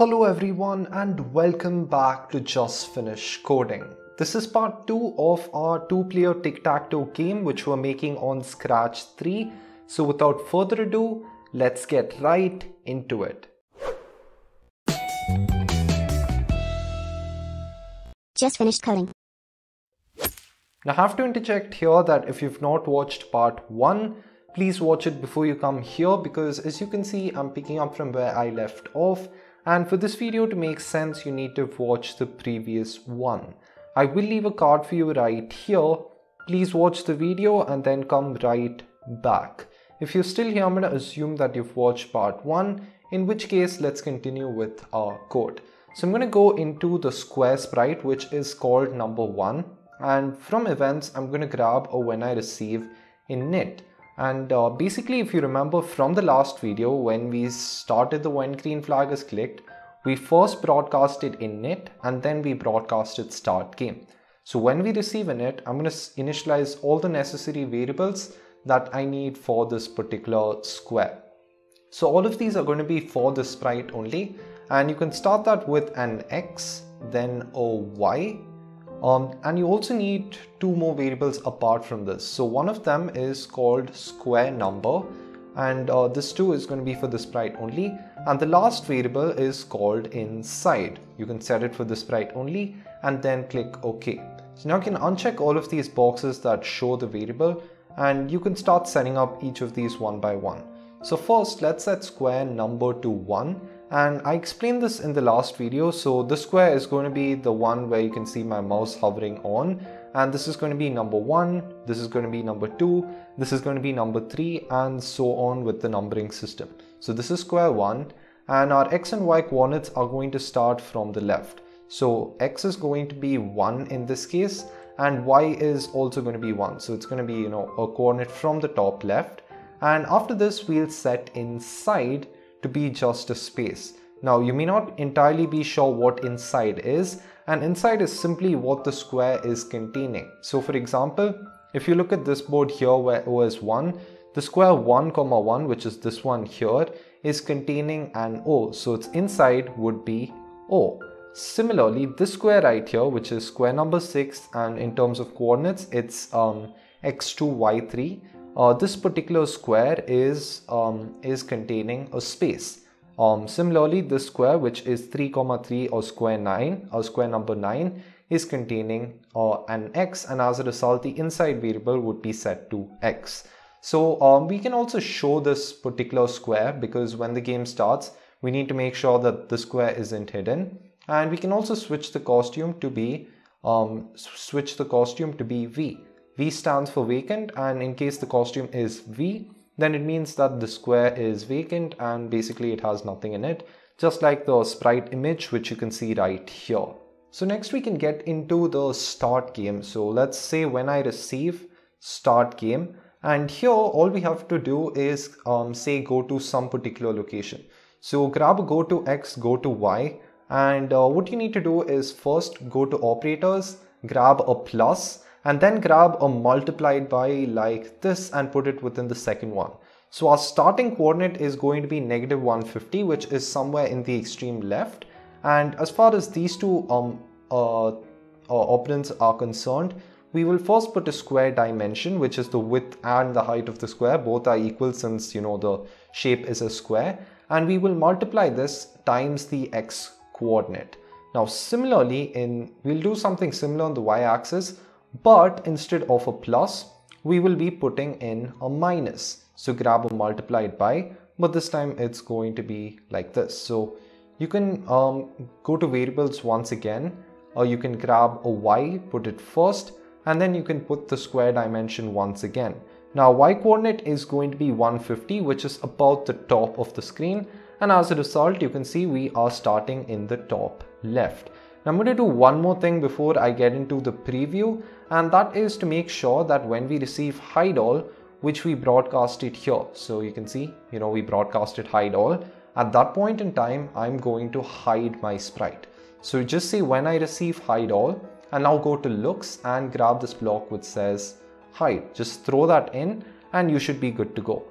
Hello everyone and welcome back to Just Finish Coding. This is part 2 of our 2-player tic-tac-toe game which we're making on Scratch 3. So without further ado, let's get right into it. Just finished coding. Now I have to interject here that if you've not watched part 1, please watch it before you come here because as you can see, I'm picking up from where I left off. And for this video to make sense, you need to watch the previous one. I will leave a card for you right here. Please watch the video and then come right back. If you're still here, I'm going to assume that you've watched part 1, in which case let's continue with our code. So I'm going to go into the square sprite, which is called number 1. And from events, I'm going to grab a when I receive init. And basically, if you remember from the last video, when we started the when green flag is clicked, we first broadcasted init and then we broadcasted start game. So when we receive init, I'm going to initialize all the necessary variables that I need for this particular square. So all of these are going to be for the sprite only. And you can start that with an x, then a y. And you also need 2 more variables apart from this. So one of them is called square number, and this 2 is going to be for the sprite only. And the last variable is called inside. You can set it for the sprite only and then click OK. So now you can uncheck all of these boxes that show the variable and you can start setting up each of these one by one. So first, let's set square number to 1. And I explained this in the last video. So this square is going to be the one where you can see my mouse hovering on. And this is going to be number 1. This is going to be number 2. This is going to be number 3 and so on with the numbering system. So this is square 1 and our x and y coordinates are going to start from the left. So x is going to be 1 in this case and y is also going to be 1. So it's going to be, a coordinate from the top left. And after this, we'll set inside to be just a space. Now you may not entirely be sure what inside is, and inside is simply what the square is containing. So for example, if you look at this board here where O is 1, the square 1, 1, which is this one here, is containing an O. So its inside would be O. Similarly, this square right here, which is square number 6, and in terms of coordinates, it's x2, y3. This particular square is containing a space. Similarly, this square, which is 3, 3 or square 9 or square number 9, is containing an x, and as a result, the inside variable would be set to x. So we can also show this particular square because when the game starts, we need to make sure that the square isn't hidden, and we can also switch the costume to be V. V stands for vacant, and in case the costume is V, then it means that the square is vacant and basically it has nothing in it, just like the sprite image which you can see right here. So next we can get into the start game. So let's say when I receive start game, and here all we have to do is say go to some particular location. So grab a go to X, go to Y, and what you need to do is first go to operators, grab a plus, and then grab a multiplied by like this and put it within the second one. So our starting coordinate is going to be -150, which is somewhere in the extreme left. And as far as these two operands are concerned, we will first put a square dimension, which is the width and the height of the square. Both are equal since the shape is a square. And we will multiply this times the x coordinate. Now similarly, we'll do something similar on the y-axis, but instead of a plus, we will be putting in a minus. So grab a multiplied by, but this time it's going to be like this. So you can go to variables once again, or you can grab a y, put it first, and then you can put the square dimension once again. Now y coordinate is going to be 150, which is about the top of the screen. And as a result, you can see we are starting in the top left. Now I'm going to do one more thing before I get into the preview, and that is to make sure that when we receive hide all, which we broadcasted here, so you can see, we broadcasted hide all. At that point in time, I'm going to hide my sprite. So just say when I receive hide all, and now go to looks and grab this block which says hide. Just throw that in and you should be good to go.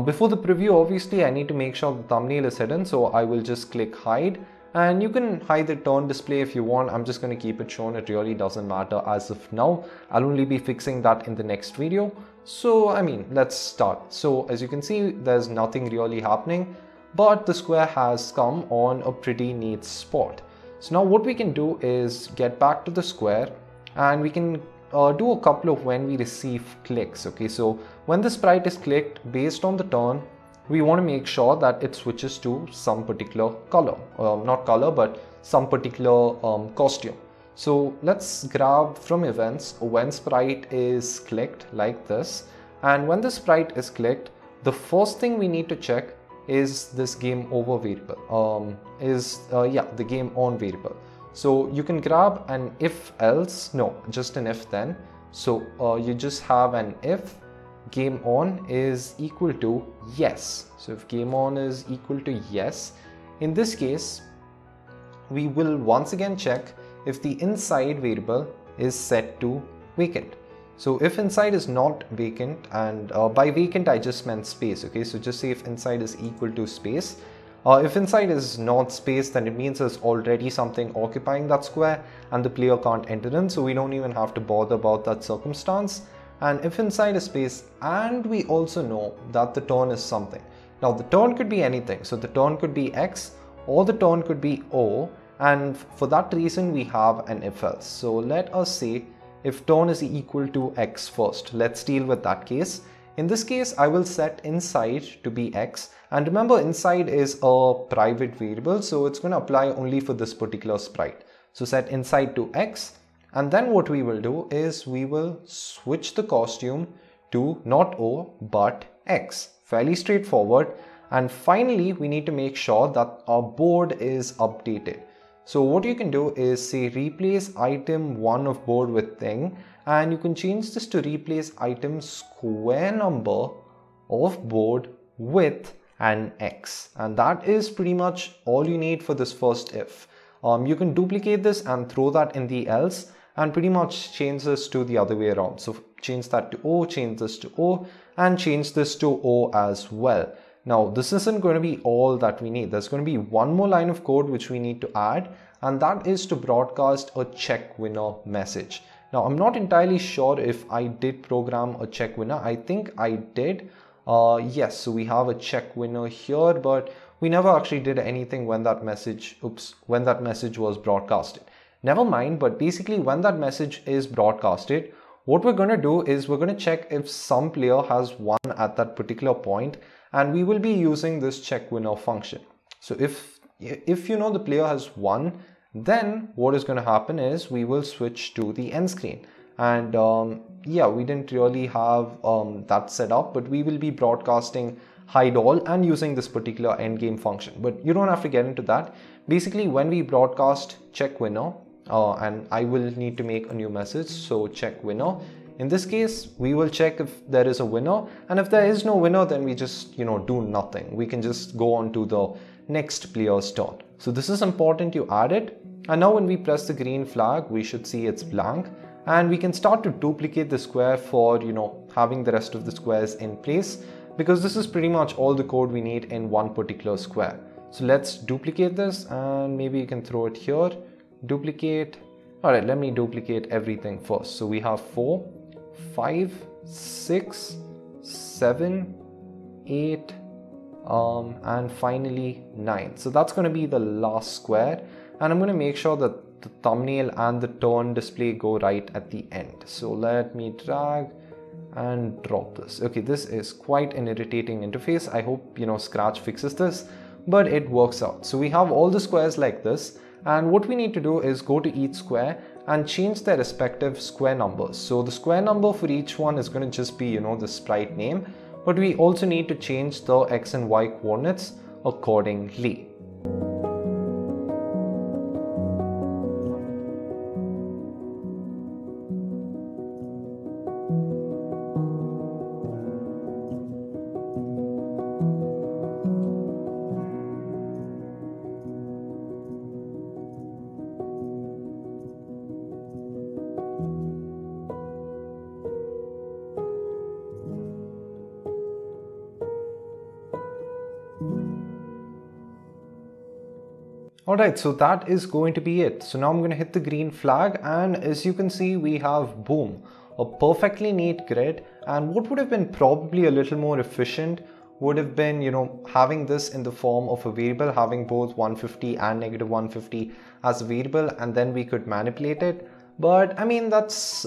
Before the preview, obviously I need to make sure the thumbnail is hidden, so I will just click hide. And you can hide the turn display if you want. I'm just going to keep it shown. It really doesn't matter as of now. I'll only be fixing that in the next video. So I mean, let's start. So as you can see, there's nothing really happening, but the square has come on a pretty neat spot. So now what we can do is get back to the square, and we can do a couple of when we receive clicks. Okay, so when the sprite is clicked, based on the turn, we want to make sure that it switches to some particular color, not color, but some particular costume. So let's grab from events when sprite is clicked like this. And when the sprite is clicked, the first thing we need to check is this game over variable, the game on variable. So you can grab an if else, no, just an if then. So you just have an if game on is equal to yes. So if game on is equal to yes, in this case, we will once again check if the inside variable is set to vacant. So if inside is not vacant, and by vacant I just meant space, okay, so just say if inside is equal to space. If inside is not space, then it means there's already something occupying that square and the player can't enter in, so we don't even have to bother about that circumstance. And if inside is space, and we also know that the turn is something. Now the turn could be anything, so the turn could be X or the turn could be O, and for that reason we have an if else. So let us say if turn is equal to X first. Let's deal with that case. In this case, I will set inside to be X, and remember inside is a private variable, so it's going to apply only for this particular sprite. So set inside to X, and then what we will do is we will switch the costume to not O but X. Fairly straightforward. And finally, we need to make sure that our board is updated. So what you can do is say replace item 1 of board with thing, and you can change this to replace item square number of board with an X. And that is pretty much all you need for this first if. You can duplicate this and throw that in the else and pretty much change this to the other way around. So change that to O, change this to O, and change this to O as well. Now this isn't going to be all that we need. There's going to be one more line of code which we need to add, and that is to broadcast a check winner message. Now I'm not entirely sure if I did program a check winner. I think I did. Yes, so we have a check winner here, but we never actually did anything when that message was broadcasted. Never mind, but basically when that message is broadcasted, what we're going to do is we're going to check if some player has won at that particular point, and we will be using this check winner function. So if you know the player has won, then what is going to happen is we will switch to the end screen. And yeah, we didn't really have that set up, but we will be broadcasting hide all and using this particular end game function. But you don't have to get into that. Basically, when we broadcast check winner, and I will need to make a new message, so check winner. In this case, we will check if there is a winner, and if there is no winner, then we just do nothing. We can just go on to the next player's turn. So this is important you add it. And now when we press the green flag, we should see it's blank, and we can start to duplicate the square for having the rest of the squares in place, because this is pretty much all the code we need in one particular square. So let's duplicate this, and maybe you can throw it here. Duplicate. All right, let me duplicate everything first. So we have 4, 5, 6, 7, 8, and finally 9. So that's going to be the last square, and I'm going to make sure that the thumbnail and the turn display go right at the end. So let me drag and drop this. Okay, this is quite an irritating interface. I hope Scratch fixes this, but it works out. So we have all the squares like this, and what we need to do is go to each square and change their respective square numbers. So the square number for each one is going to just be the sprite name, but we also need to change the X and Y coordinates accordingly. Alright, so that is going to be it. So now I'm going to hit the green flag, and as you can see, we have boom, a perfectly neat grid. And what would have been probably a little more efficient would have been, having this in the form of a variable, having both 150 and negative 150 as a variable, and then we could manipulate it. But I mean, that's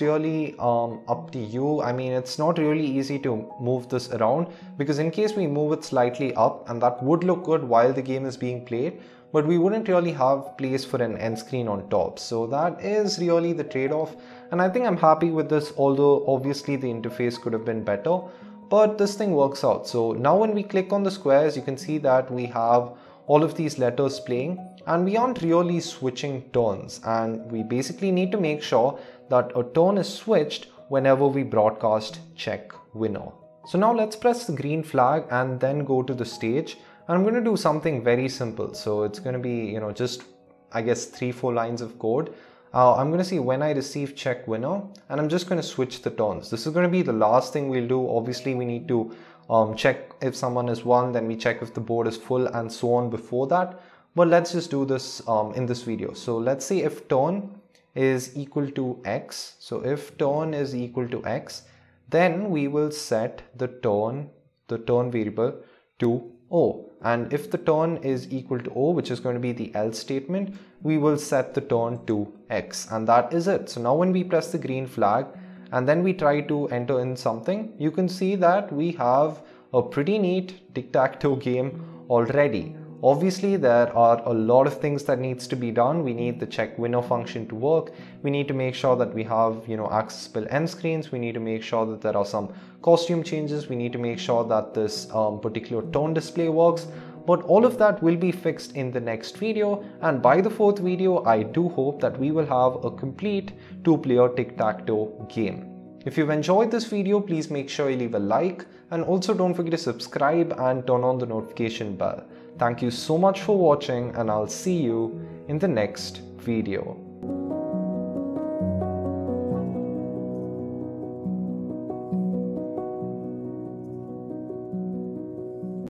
really up to you. I mean, it's not really easy to move this around, because in case we move it slightly up, and that would look good while the game is being played, but we wouldn't really have place for an end screen on top. So that is really the trade-off, and I think I'm happy with this, although obviously the interface could have been better, but this thing works out. So now when we click on the squares, you can see that we have all of these letters playing, and we aren't really switching turns, and we basically need to make sure that a turn is switched whenever we broadcast check winner. So now let's press the green flag and then go to the stage. And I'm going to do something very simple. So it's going to be, just, I guess, 3-4 lines of code. I'm going to see when I receive check winner, and I'm just going to switch the turns. This is going to be the last thing we'll do. Obviously, we need to check if someone is won, then we check if the board is full, and so on before that. But let's just do this in this video. So let's see if turn is equal to X. So if turn is equal to X, then we will set the turn variable to O. And if the turn is equal to O, which is going to be the else statement, we will set the turn to X, and that is it. So now when we press the green flag and then we try to enter in something, you can see that we have a pretty neat tic-tac-toe game already. Obviously, there are a lot of things that needs to be done. We need the check winner function to work. We need to make sure that we have, accessible end screens. We need to make sure that there are some costume changes. We need to make sure that this particular tone display works. But all of that will be fixed in the next video. And by the 4th video, I do hope that we will have a complete 2-player tic-tac-toe game. If you've enjoyed this video, please make sure you leave a like, and also don't forget to subscribe and turn on the notification bell. Thank you so much for watching, and I'll see you in the next video.